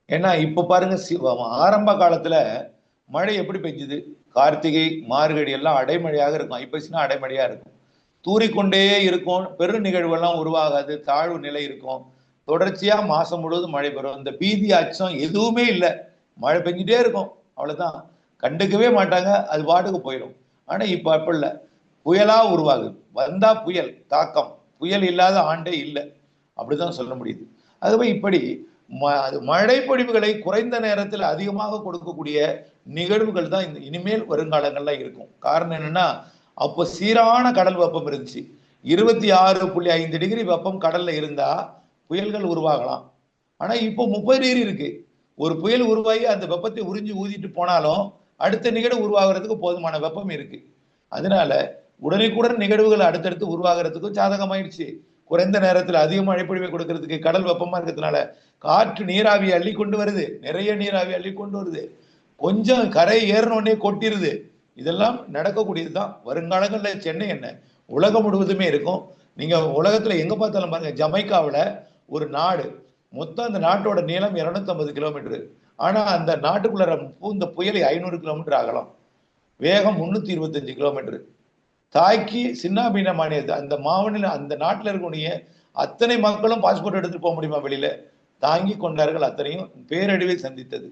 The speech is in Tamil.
ஏன்னா இப்ப பாருங்க ஆரம்ப காலத்துல மழை எப்படி பெஞ்சுது? கார்த்திகை மார்கழி எல்லாம் அடைமழையாக இருக்கும், ஐப்பசினா அடைமழையா இருக்கும், தூறிக்கொண்டே இருக்கும், பெரு நிகழ்வெல்லாம் உருவாகாது, தாழ்வு நிலை இருக்கும், தொடர்ச்சியா மாசம் முழுவதும் மழை பெறும். இந்த பீதி அச்சம் எதுவுமே இல்லை, மழை பெஞ்சிட்டே இருக்கும், அவ்வளவுதான். கண்டுக்கவே மாட்டாங்க, அது பாட்டுக்கு போயிடும். ஆனா இப்ப அப்ப இல்ல, புயலா உருவாகுது, வந்தா புயல் தாக்கம், புயல் இல்லாத ஆண்டே இல்லை, அப்படிதான் சொல்ல முடியுது. ஆகவே இப்படி மழை பொழிவுகளை குறைந்த நேரத்தில் அதிகமாக கொடுக்கக்கூடிய நிகழ்வுகள் தான் இனிமேல் வருங்காலங்கள்ல இருக்கும். காரணம் என்னன்னா, அப்போ சீரான கடல் வெப்பம் இருந்துச்சு. 26.5 டிகிரி வெப்பம் கடல்ல இருந்தா புயல்கள் உருவாகலாம். ஆனா இப்போ 30 டிகிரி இருக்கு. ஒரு புயல் உருவாகி அந்த வெப்பத்தை உறிஞ்சி ஊதிட்டு போனாலும் அடுத்த நிகழ்வு உருவாகிறதுக்கு போதுமான வெப்பம் இருக்கு. அதனால உடனுக்குடன் நிகழ்வுகள் அடுத்தடுத்து உருவாகிறதுக்கும் சாதகமாயிடுச்சு. குறைந்த நேரத்தில் அதிக மழைப்பொழிவை கொடுக்கறதுக்கு கடல் வெப்பமா இருக்கிறதுனால காற்று நீராவி அள்ளி கொண்டு வருது, நிறைய நீராவி அள்ளி கொண்டு வருது, கொஞ்சம் கரை ஏறினோடனே கொட்டிருது. இதெல்லாம் நடக்கக்கூடியதுதான். வருங்காலங்களில் சென்னை என்ன உலகம் முழுவதுமே இருக்கும். நீங்க உலகத்துல எங்க பார்த்தாலும் பாருங்க, ஜமைக்காவில் ஒரு நாடு, மொத்தம் அந்த நாட்டோட நீளம் 250 கிலோமீட்டர். ஆனா அந்த நாட்டுக்குள்ள பூந்த புயல் 500 கிலோமீட்டர் ஆகலாம், வேகம் 325 கிலோமீட்டர். தாய்க்கு சின்னாபின்னமான அந்த மாவட்ட அந்த நாட்டில் இருக்கக்கூடிய அத்தனை மக்களும் பாஸ்போர்ட் எடுத்துட்டு போக முடியுமா வெளியில? தாங்கி கொண்டார்கள், அத்தனையும் பேரழிவை சந்தித்தது.